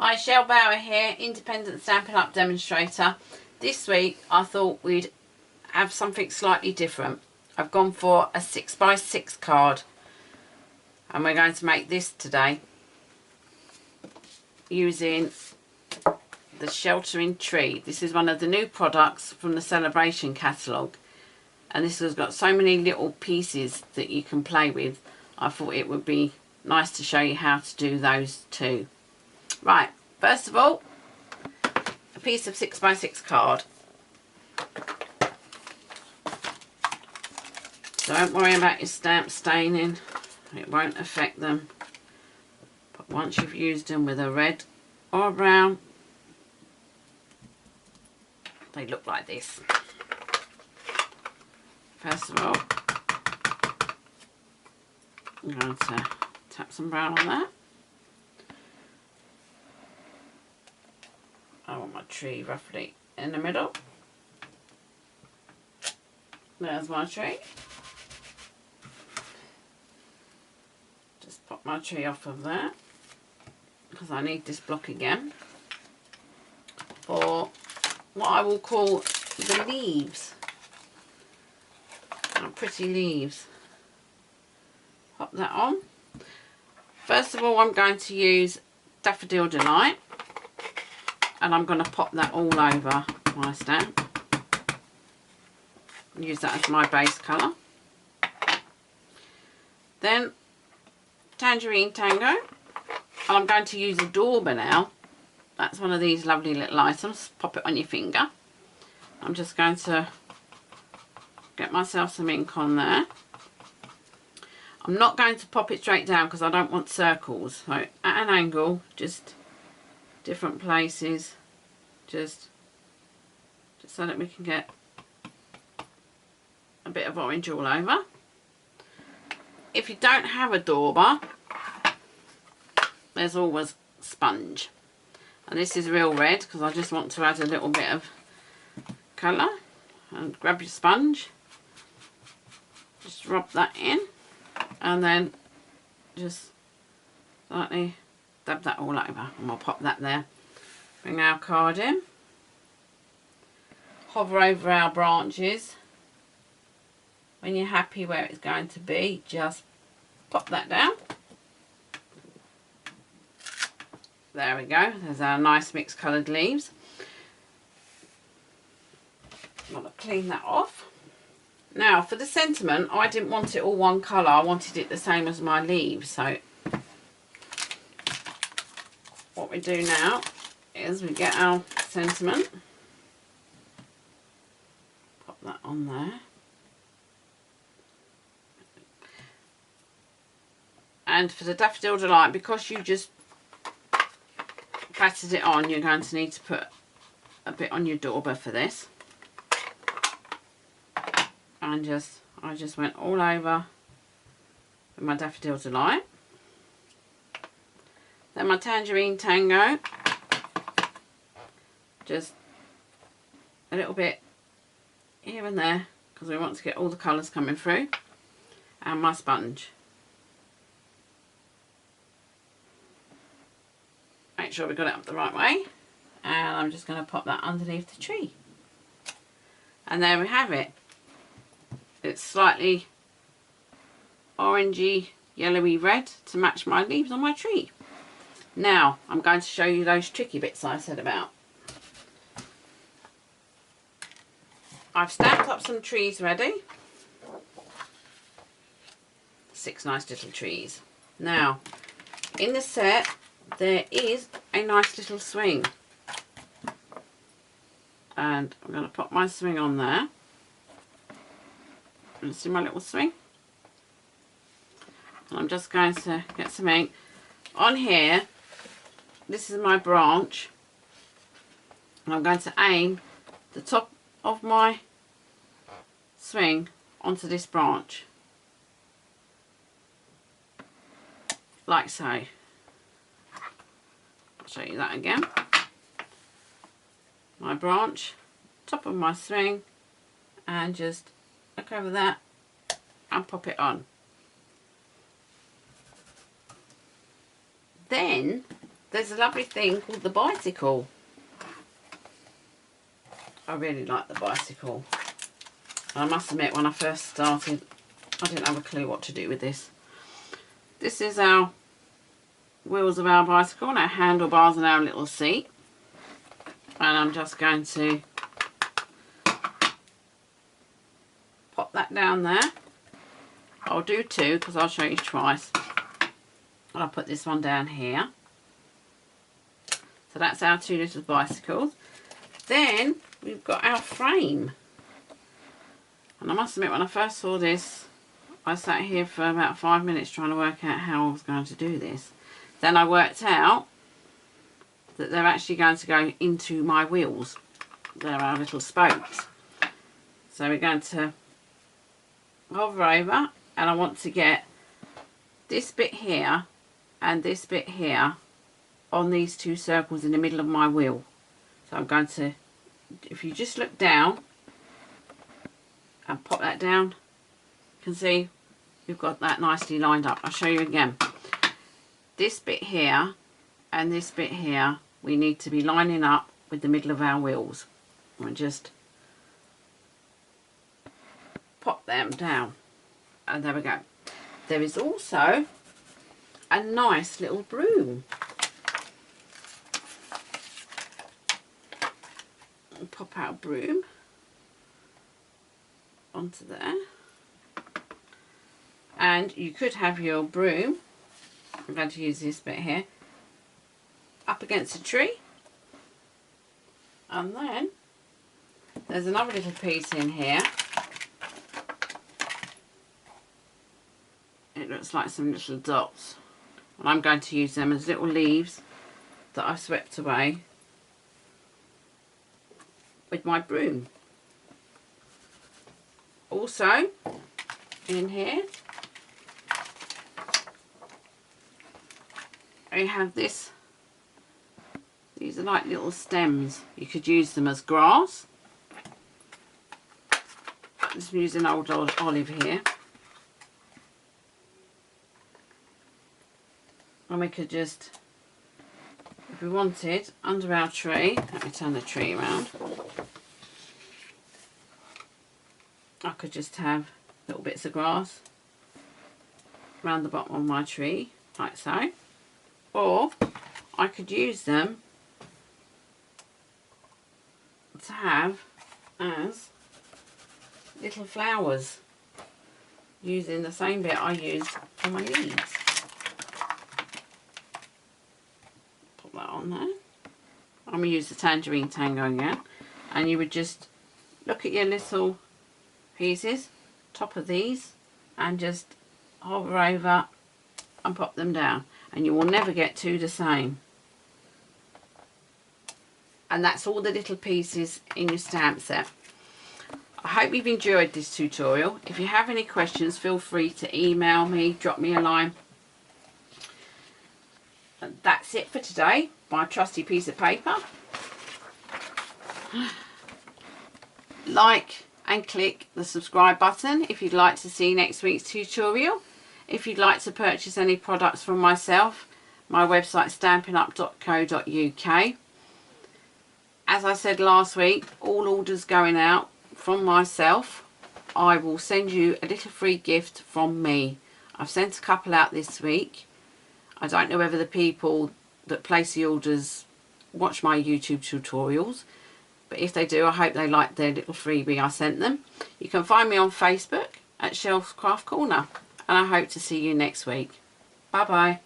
Hi, ShellBower here, independent Stampin' Up demonstrator. This week I thought we'd have something slightly different. I've gone for a 6x6 card and we're going to make this today using the Sheltering Tree. This is one of the new products from the Celebration catalogue, and this has got so many little pieces that you can play with. I thought it would be nice to show you how to do those too. Right, first of all, a piece of 6x6 card. Don't worry about your stamp staining, it won't affect them. But once you've used them with a red or a brown, they look like this. First of all, I'm going to tap some brown on that. I want my tree roughly in the middle. There's my tree. Just pop my tree off of there because I need this block again for what I will call the leaves. Pretty leaves. Pop that on. First of all, I'm going to use Daffodil Delight, and I'm going to pop that all over my stamp. Use that as my base colour. Then Tangerine Tango, and I'm going to use Adorba now. That's one of these lovely little items. Pop it on your finger. I'm just going to get myself some ink on there. I'm not going to pop it straight down because I don't want circles. So at an angle, just different places, just so that we can get a bit of orange all over. If you don't have a dauber, there's always sponge, and this is real red because I just want to add a little bit of colour. And grab your sponge, just rub that in, and then just lightly dab that all over, and we'll pop that there. Bring our card in, hover over our branches. When you're happy where it's going to be, just pop that down. There we go, there's our nice mixed coloured leaves. I'm going to clean that off. Now for the sentiment, I didn't want it all one colour, I wanted it the same as my leaves. So what we do now is we get our sentiment, pop that on there, and for the Daffodil Delight, because you just patted it on, you're going to need to put a bit on your dauber for this. And I just went all over with my Daffodil Delight. Then my Tangerine Tango, just a little bit here and there because we want to get all the colours coming through, and my sponge. Make sure we got it up the right way, and I'm just going to pop that underneath the tree. And there we have it. It's slightly orangey, yellowy red to match my leaves on my tree. Now I'm going to show you those tricky bits I said about. I've stamped up some trees ready. 6 nice little trees. Now in the set there is a nice little swing, and I'm going to pop my swing on there. You see my little swing? And I'm just going to get some ink on here. This is my branch, and I'm going to aim the top of my swing onto this branch, like so. I'll show you that again. My branch, top of my swing, and just look over that and pop it on. Then there's a lovely thing called the bicycle. I really like the bicycle. And I must admit, when I first started, I didn't have a clue what to do with this. This is our wheels of our bicycle and our handlebars and our little seat. And I'm just going to pop that down there. I'll do two because I'll show you twice. And I'll put this one down here. So that's our two little bicycles. Then we've got our frame. And I must admit, when I first saw this, I sat here for about 5 minutes trying to work out how I was going to do this. Then I worked out that they're actually going to go into my wheels. They're our little spokes. So we're going to hover over, and I want to get this bit here and this bit here on these two circles in the middle of my wheel. So I'm going to, if you just look down and pop that down, you can see we've got that nicely lined up. I'll show you again. This bit here and this bit here, we need to be lining up with the middle of our wheels. And just pop them down, and there we go. There is also a nice little broom. Pop our broom onto there, and you could have your broom, I'm going to use this bit here, up against a tree, and then there's another little piece in here. It looks like some little dots, and I'm going to use them as little leaves that I've swept away with my broom. Also in here I have this. These are like little stems. You could use them as grass. I'm just using old olive here. And we could just, if we wanted, under our tree, let me turn the tree around, I could just have little bits of grass around the bottom of my tree, like so. Or I could use them to have as little flowers, using the same bit I used for my leaves. Put that on there. I'm going to use the Tangerine Tango again, and you would just look at your little pieces, top of these, and just hover over and pop them down, and you will never get two the same. And that's all the little pieces in your stamp set. I hope you've enjoyed this tutorial. If you have any questions, feel free to email me, drop me a line. And that's it for today. My trusty piece of paper. Like and click the subscribe button if you'd like to see next week's tutorial. If you'd like to purchase any products from myself, my website stampinup.co.uk. As I said last week, all orders going out from myself, I will send you a little free gift from me. I've sent a couple out this week. I don't know whether the people that place the orders watch my YouTube tutorials, but if they do, I hope they like their little freebie I sent them. You can find me on Facebook at Shell's Craft Corner, and I hope to see you next week. Bye bye.